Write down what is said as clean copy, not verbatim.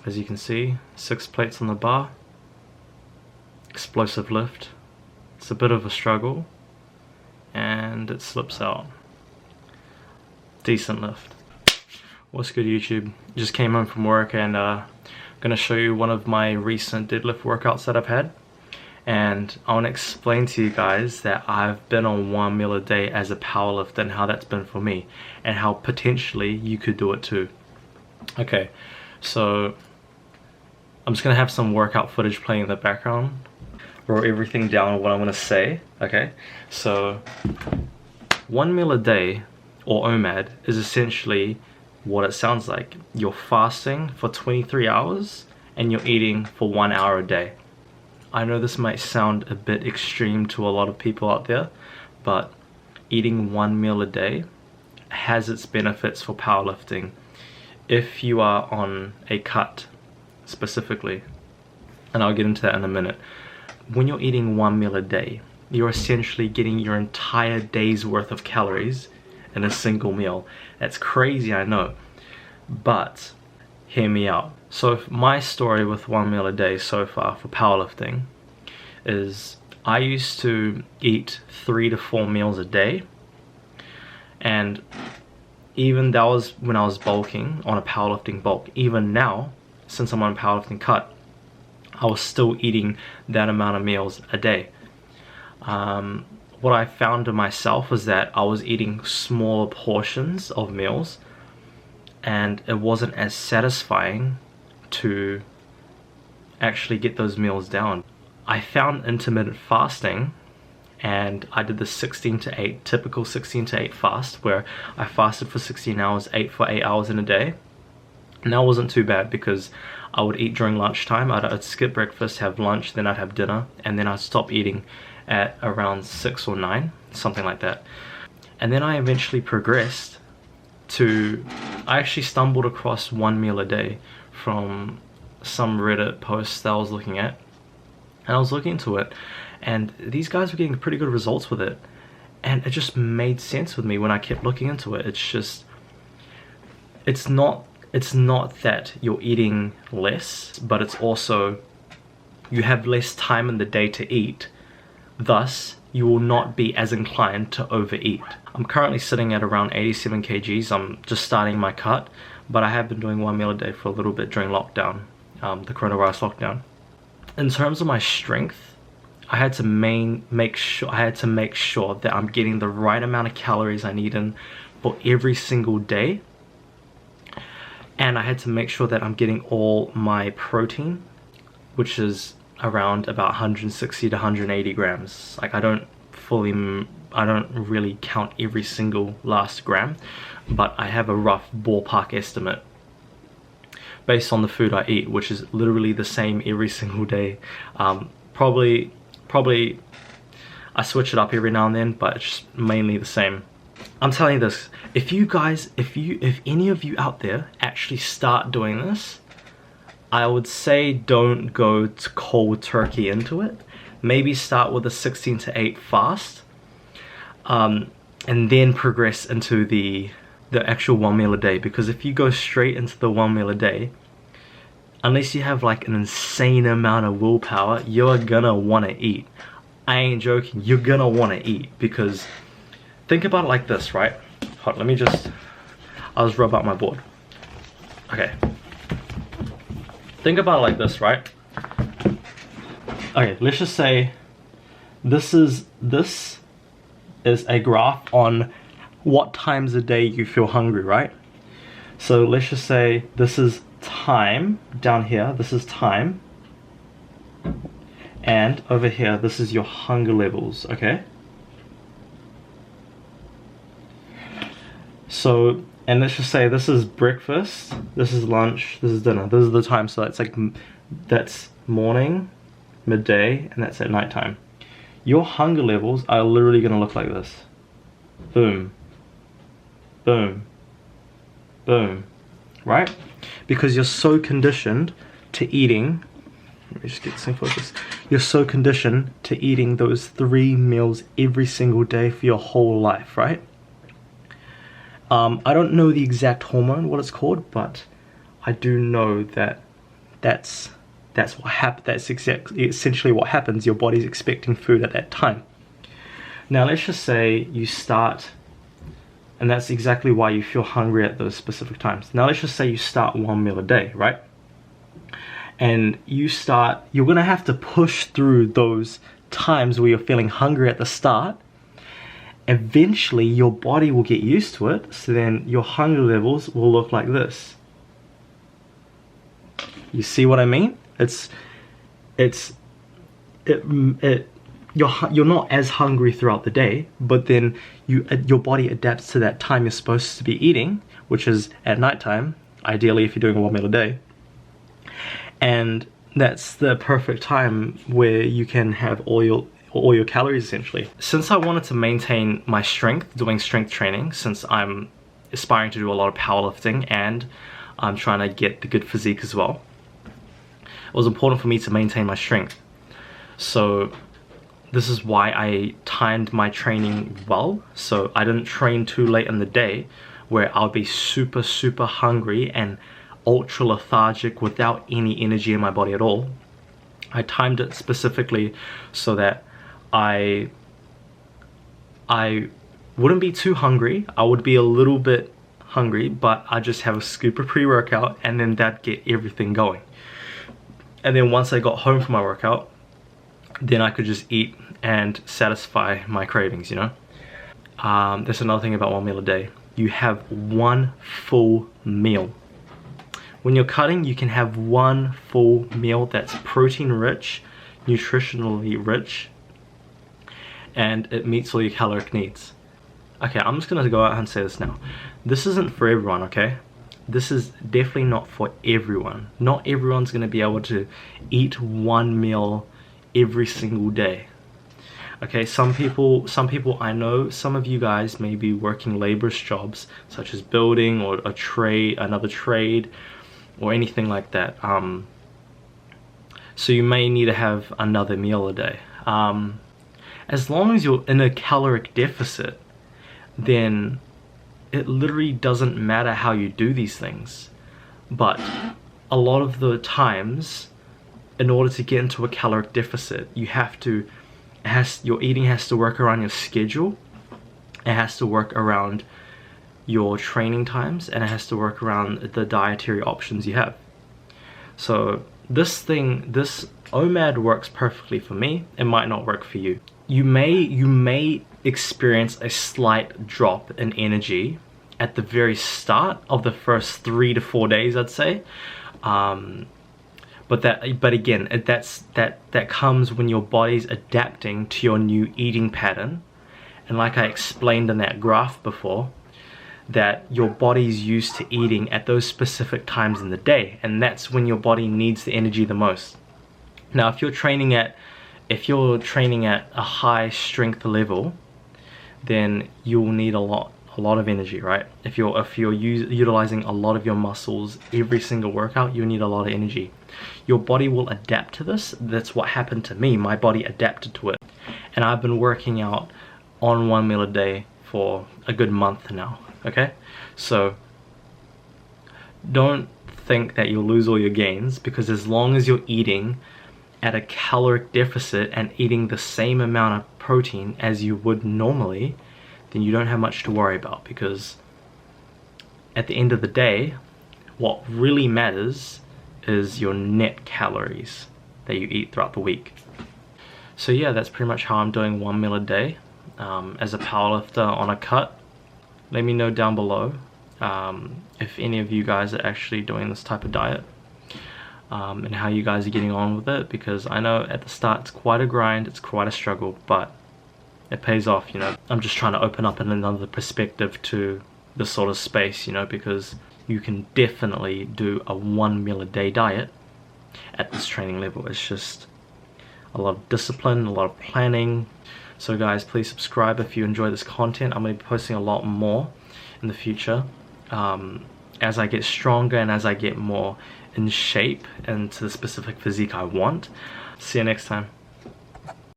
As you can see, 6 plates on the bar, explosive lift. It's a bit of a struggle, and it slips out. Decent lift. What's good, YouTube? Just came home from work and gonna show you one of my recent deadlift workouts that I've had. And I want to explain to you guys that I've been on 1 meal a day as a powerlifter and how that's been for me, and how potentially you could do it too. Okay, so I'm just gonna have some workout footage playing in the background. Wrote everything down what I'm gonna say. Okay, so 1 meal a day, or OMAD, is essentially what it sounds like. You're fasting for 23 hours and you're eating for 1 hour a day. I know this might sound a bit extreme to a lot of people out there, but eating 1 meal a day has its benefits for powerlifting. If you are on a cut specifically, and I'll get into that in a minute, when you're eating 1 meal a day, you're essentially getting your entire day's worth of calories in a single meal. That's crazy, I know, but hear me out. So my story with 1 meal a day so far for powerlifting is I used to eat 3 to 4 meals a day, and even that was when I was bulking on a powerlifting bulk. Even now, since I'm on a powerlifting cut, I was still eating that amount of meals a day. What I found to myself was that I was eating smaller portions of meals, and it wasn't as satisfying to actually get those meals down. I found intermittent fasting, and I did the 16 to 8, typical 16 to 8 fast, where I fasted for 16 hours, ate for 8 hours in a day. And that wasn't too bad because I would eat during lunchtime. I'd skip breakfast, have lunch, then I'd have dinner, and then I'd stop eating at around 6 or 9, something like that. And then I eventually progressed to, I actually stumbled across 1 meal a day from some Reddit posts that I was looking at, and I was looking into it, and these guys were getting pretty good results with it, and it just made sense with me when I kept looking into it. It's just, it's not that you're eating less, but it's also you have less time in the day to eat, thus you will not be as inclined to overeat. I'm currently sitting at around 87 kgs. I'm just starting my cut, but I have been doing 1 meal a day for a little bit during lockdown, the coronavirus lockdown. In terms of my strength, I had to make sure that I'm getting the right amount of calories I need in for every single day, and I had to make sure that I'm getting all my protein, which is around about 160 to 180 grams. Like I don't really count every single last gram, but I have a rough ballpark estimate based on the food I eat, which is literally the same every single day. Probably I switch it up every now and then, but it's mainly the same. I'm telling you this, if any of you out there actually start doing this, I would say don't go to cold turkey into it. Maybe start with a 16 to 8 fast, and then progress into the actual 1 meal a day. Because if you go straight into the 1 meal a day, unless you have like an insane amount of willpower, you're gonna want to eat. I ain't joking, you're gonna want to eat. Because think about it like this, right? Hold on, I'll just rub out my board. Okay, think about it like this, right? Okay, let's just say this is a graph on what times a day you feel hungry, right? So let's just say this is time down here, this is time, and over here this is your hunger levels, okay? So, and let's just say this is breakfast, this is lunch, this is dinner, this is the time. So that's morning, midday, and that's at nighttime. Your hunger levels are literally gonna look like this. Boom, boom, boom, right? Because you're so conditioned to eating, let me just get some focus. You're so conditioned to eating those 3 meals every single day for your whole life, right? I don't know the exact hormone, what it's called, but I do know that that's essentially what happens. Your body's expecting food at that time. Now let's just say you start, and that's exactly why you feel hungry at those specific times. Now let's just say you start 1 meal a day, right? And you're gonna have to push through those times where you're feeling hungry at the start. Eventually your body will get used to it, so then your hunger levels will look like this. You see what I mean? You're not as hungry throughout the day, but then your body adapts to that time you're supposed to be eating, which is at nighttime, ideally if you're doing 1 meal a day. And that's the perfect time where you can have all your calories essentially. Since I wanted to maintain my strength, doing strength training, since I'm aspiring to do a lot of powerlifting and I'm trying to get the good physique as well, it was important for me to maintain my strength. So this is why I timed my training well, so I didn't train too late in the day where I'll be super hungry and ultra lethargic without any energy in my body at all. I timed it specifically so that I wouldn't be too hungry. I would be a little bit hungry, but I just have a scoop of pre-workout and then that'd get everything going. And then once I got home from my workout, then I could just eat and satisfy my cravings, you know? There's another thing about 1 meal a day. You have 1 full meal. When you're cutting, you can have 1 full meal that's protein rich, nutritionally rich, and it meets all your caloric needs. Okay, I'm just gonna go out and say this now. This isn't for everyone, okay? This is definitely not for everyone. Not everyone's gonna be able to eat 1 meal every single day. Okay, some people I know, some of you guys may be working laborious jobs such as building or another trade or anything like that. So you may need to have another meal a day. As long as you're in a caloric deficit, then it literally doesn't matter how you do these things. But a lot of the times, in order to get into a caloric deficit, your eating has to work around your schedule, it has to work around your training times, and it has to work around the dietary options you have. So this OMAD works perfectly for me. It might not work for you. You may experience a slight drop in energy at the very start of the first 3 to 4 days, I'd say. But again, that comes when your body's adapting to your new eating pattern. And like I explained in that graph before, that your body's used to eating at those specific times in the day, and that's when your body needs the energy the most. Now, if you're training at a high strength level, then you'll need a lot of energy, right? If you're utilizing a lot of your muscles every single workout, you need a lot of energy. Your body will adapt to this. That's what happened to me. My body adapted to it, and I've been working out on 1 meal a day for a good month now. Okay, so don't think that you'll lose all your gains, because as long as you're eating at a caloric deficit and eating the same amount of protein as you would normally, then you don't have much to worry about, because at the end of the day, what really matters is your net calories that you eat throughout the week. So yeah, that's pretty much how I'm doing 1 meal a day as a powerlifter on a cut. Let me know down below if any of you guys are actually doing this type of diet and how you guys are getting on with it, because I know at the start it's quite a grind, it's quite a struggle, but it pays off, you know. I'm just trying to open up another perspective to this sort of space, you know, because you can definitely do a 1 meal a day diet at this training level. It's just a lot of discipline, a lot of planning. So guys, please subscribe if you enjoy this content. I'm going to be posting a lot more in the future as I get stronger and as I get more in shape and to the specific physique I want. See you next time.